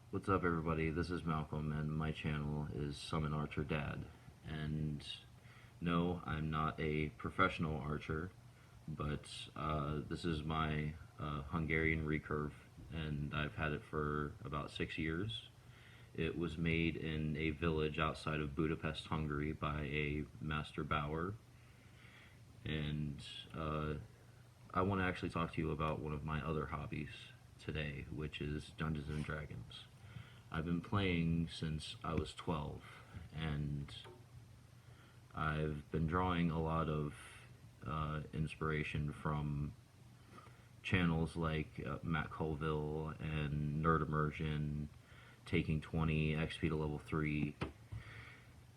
What's up, everybody? This is Malcolm, and my channel is Summon Archer Dad. And no, I'm not a professional archer, but this is my Hungarian recurve, and I've had it for about 6 years. It was made in a village outside of Budapest, Hungary, by a master Bauer, and I want to actually talk to you about one of my other hobbies today, which is Dungeons and Dragons. I've been playing since I was 12, and I've been drawing a lot of inspiration from channels like Matt Colville and Nerd Immersion, Taking 20, XP to level 3,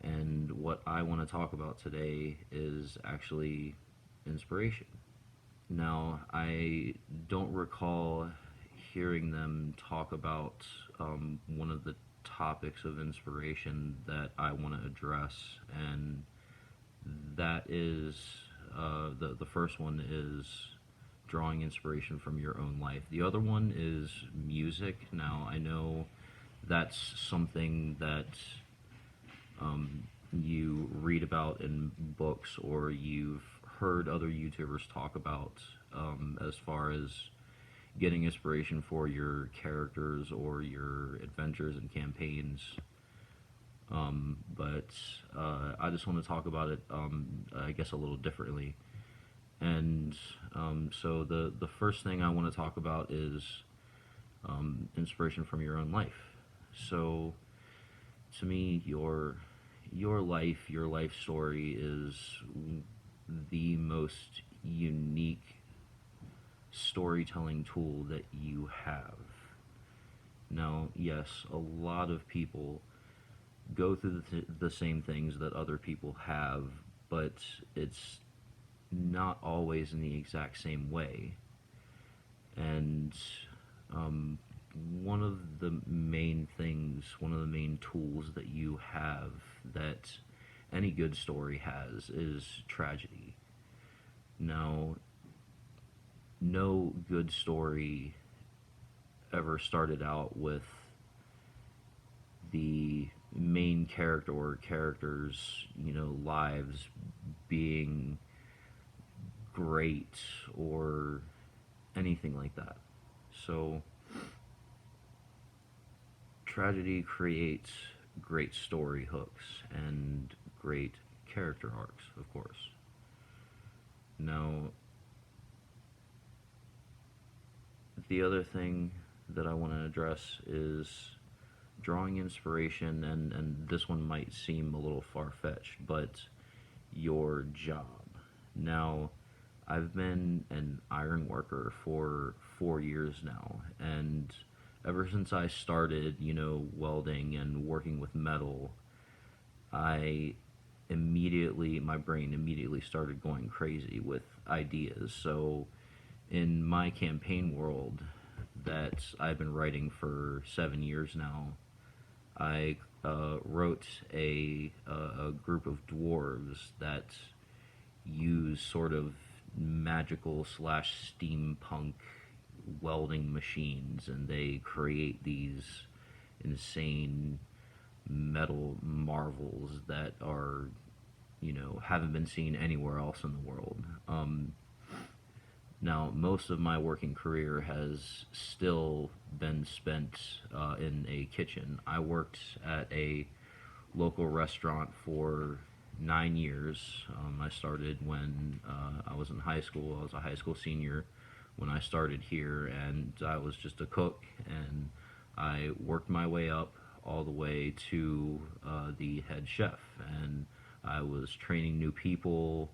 and what I want to talk about today is actually inspiration. Now, I don't recall hearing them talk about one of the topics of inspiration that I want to address, and that is the first one is drawing inspiration from your own life. The other one is music. Now, I know that's something that you read about in books or you've heard other YouTubers talk about as far as getting inspiration for your characters or your adventures and campaigns. But I just want to talk about it, I guess, a little differently. And so the first thing I want to talk about is inspiration from your own life. So to me, your life story is the most unique storytelling tool that you have. Now, yes, a lot of people go through the same things that other people have, but it's not always in the exact same way. And one of the main things, one of the main tools that you have that any good story has is tragedy. Now, no good story ever started out with the main character or characters, lives being great or anything like that. So, tragedy creates great story hooks and great character arcs, of course. Now, the other thing that I want to address is drawing inspiration, and this one might seem a little far-fetched, but your job. Now, I've been an iron worker for 4 years now, and ever since I started, welding and working with metal, my brain immediately started going crazy with ideas. So, in my campaign world that I've been writing for 7 years now, I wrote a group of dwarves that use sort of magical slash steampunk welding machines, and they create these insane metal marvels that are, haven't been seen anywhere else in the world. Now, most of my working career has still been spent in a kitchen. I worked at a local restaurant for 9 years. I started when I was in high school. I was a high school senior when I started here, and I was just a cook, and I worked my way up all the way to the head chef, and I was training new people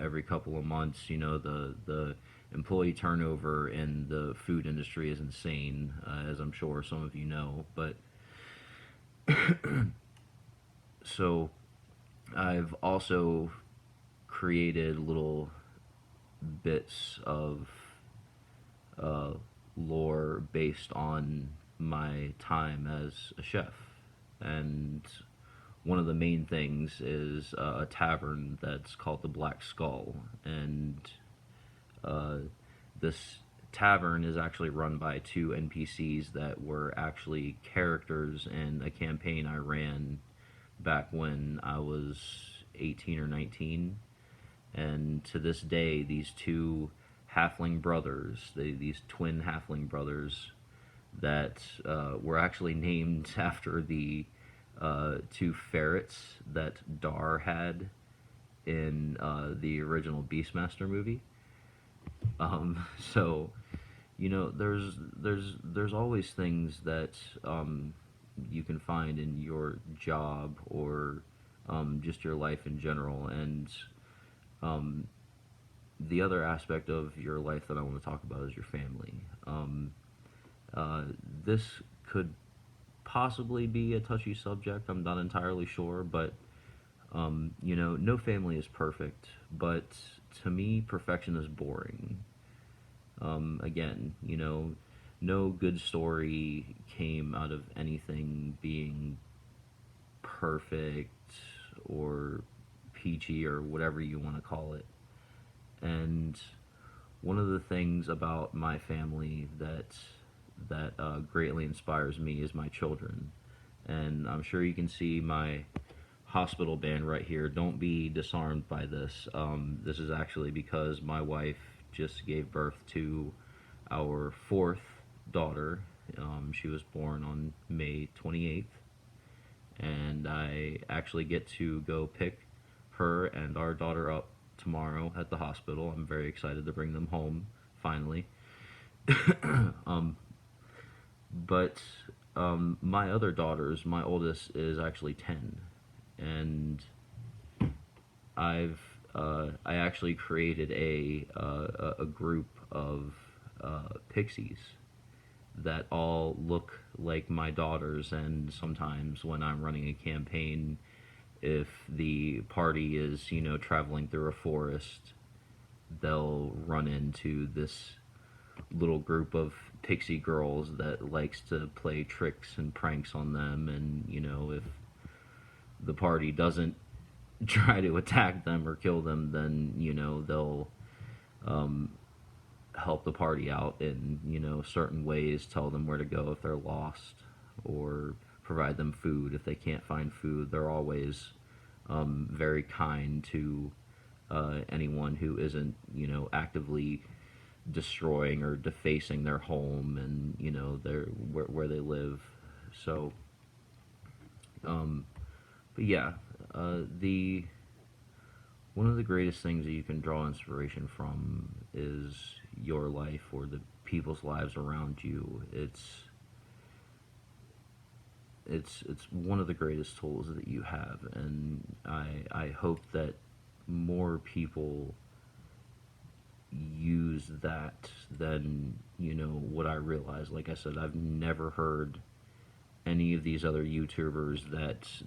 every couple of months. The employee turnover in the food industry is insane, as I'm sure some of you know. But so I've also created little bits of lore based on my time as a chef. And one of the main things is a tavern that's called the Black Skull. And this tavern is actually run by two NPCs that were actually characters in a campaign I ran back when I was 18 or 19. And to this day, these two halfling brothers, these twin halfling brothers, that were actually named after the two ferrets that Dar had in the original Beastmaster movie. So, there's always things that you can find in your job or just your life in general, and um, the other aspect of your life that I want to talk about is your family. Uh, this could possibly be a touchy subject. I'm not entirely sure, but no family is perfect. But to me, perfection is boring. Again, no good story came out of anything being perfect or peachy or whatever you want to call it. And one of the things about my family that greatly inspires me is my children. And I'm sure you can see my hospital band right here. Don't be disarmed by this. This is actually because my wife just gave birth to our fourth daughter. She was born on May 28th, and I actually get to go pick her and our daughter up tomorrow at the hospital. I'm very excited to bring them home finally. um, but my other daughters, my oldest is actually 10, and I actually created a group of pixies that all look like my daughters, and sometimes when I'm running a campaign, if the party is traveling through a forest, they'll run into this little group of pixie girls that likes to play tricks and pranks on them, and if the party doesn't try to attack them or kill them, then they'll um, help the party out in certain ways, tell them where to go if they're lost, or provide them food if they can't find food. They're always very kind to anyone who isn't actively destroying or defacing their home and their where they live. So, but yeah, the one of the greatest things that you can draw inspiration from is your life or the people's lives around you. It's one of the greatest tools that you have, and I hope that more people use that than what I realize. Like I said, I've never heard any of these other YouTubers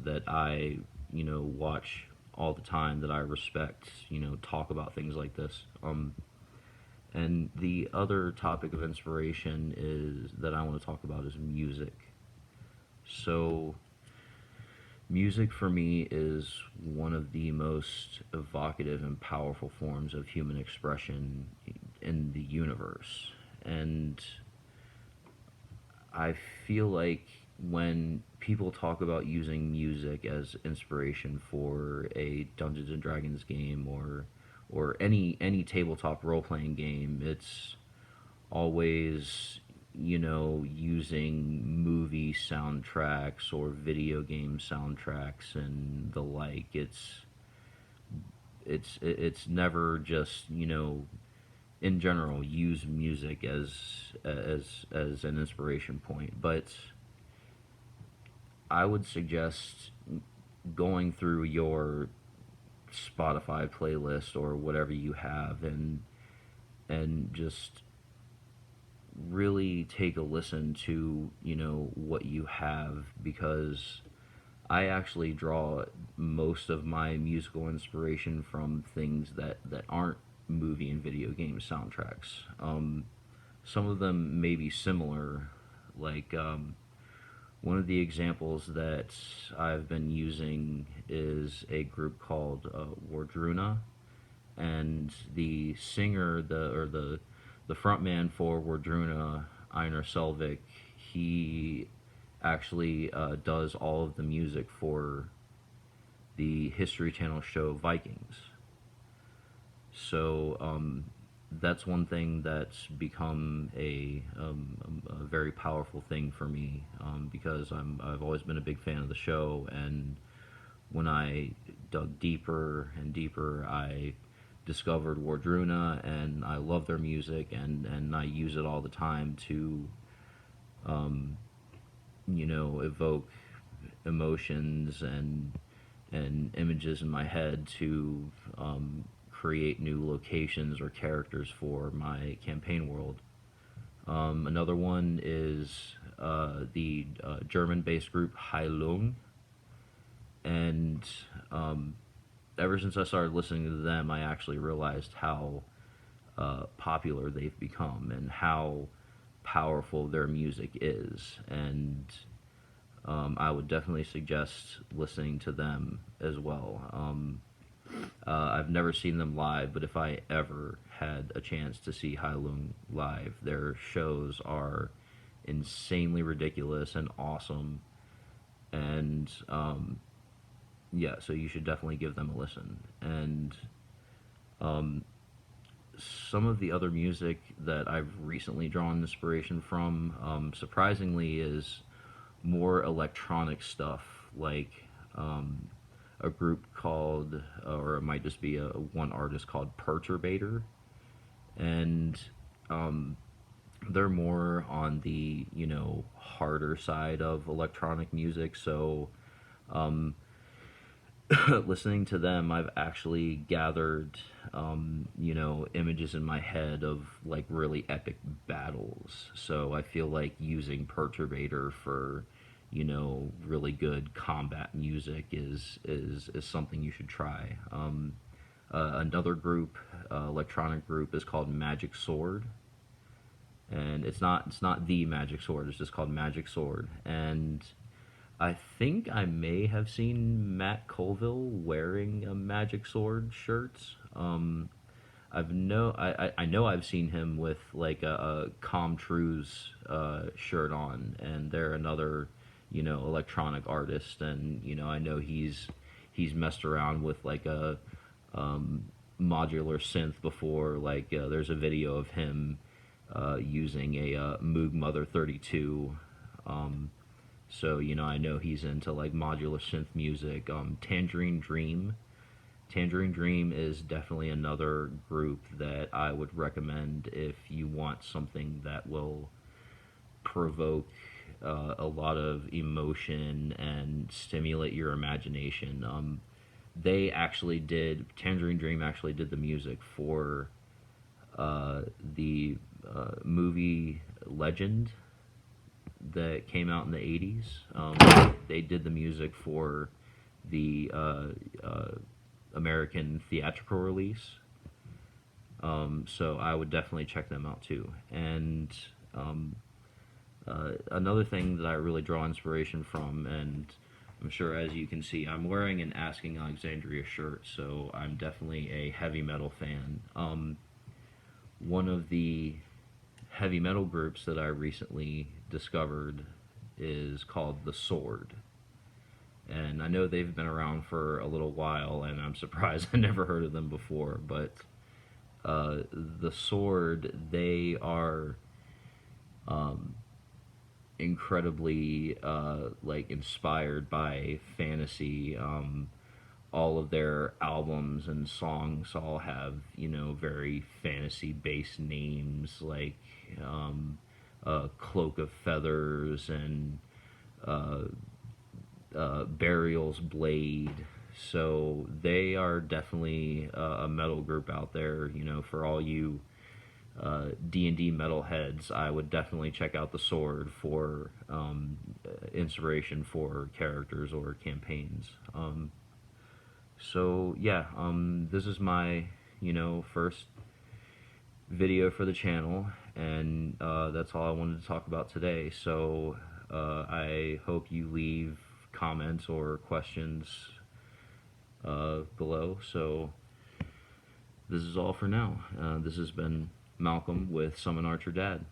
that I watch all the time, that I respect, talk about things like this. And the other topic of inspiration is that I want to talk about is music. So music for me is one of the most evocative and powerful forms of human expression in the universe. And I feel like when people talk about using music as inspiration for a Dungeons and Dragons game or any tabletop role playing game, it's always using movie soundtracks or video game soundtracks and the like. It's never just in general use music as an inspiration point, but I would suggest going through your Spotify playlist or whatever you have, and just really take a listen to what you have, because I actually draw most of my musical inspiration from things that aren't movie and video game soundtracks. Some of them may be similar, like one of the examples that I've been using is a group called Wardruna, and the singer, the the frontman for Wardruna, Einar Selvik, he actually does all of the music for the History Channel show Vikings. So that's one thing that's become a very powerful thing for me, because I've always been a big fan of the show, and when I dug deeper and deeper, I discovered Wardruna, and I love their music, and I use it all the time to, evoke emotions and images in my head to create new locations or characters for my campaign world. Another one is the German-based group Heilung, and ever since I started listening to them, I actually realized how popular they've become and how powerful their music is, and I would definitely suggest listening to them as well. I've never seen them live, but if I ever had a chance to see Heilung live, their shows are insanely ridiculous and awesome, and yeah, so you should definitely give them a listen. And some of the other music that I've recently drawn inspiration from, surprisingly, is more electronic stuff, like a group called, or it might just be one artist called Perturbator, and they're more on the harder side of electronic music. So listening to them, I've actually gathered images in my head of like really epic battles. So I feel like using Perturbator for really good combat music is something you should try. Another group, electronic group, is called Magic Sword, and it's not the Magic Sword. It's just called Magic Sword, and I think I may have seen Matt Colville wearing a Magic Sword shirt. I know I've seen him with like a Comtrue's shirt on, and they're another electronic artist, and I know he's messed around with like a modular synth before. Like there's a video of him using a Moog Mother 32. So I know he's into like modular synth music. Tangerine Dream. Tangerine Dream is definitely another group that I would recommend if you want something that will provoke a lot of emotion and stimulate your imagination. Tangerine Dream actually did the music for the movie Legend that came out in the 80s. They did the music for the American theatrical release. So I would definitely check them out too. And another thing that I really draw inspiration from, and I'm sure as you can see, I'm wearing an Asking Alexandria shirt, so I'm definitely a heavy metal fan. One of the heavy metal groups that I recently discovered is called The Sword. And I know they've been around for a little while, and I'm surprised I never heard of them before, but The Sword, they are incredibly like inspired by fantasy. All of their albums and songs all have very fantasy based names, like Cloak of Feathers and Burial's Blade. So they are definitely a metal group out there. For all you D&D metalheads, I would definitely check out The Sword for inspiration for characters or campaigns. So yeah, this is my first video for the channel, and that's all I wanted to talk about today. So I hope you leave comments or questions below. So this is all for now. This has been Malcolm with Summon Archer Dad.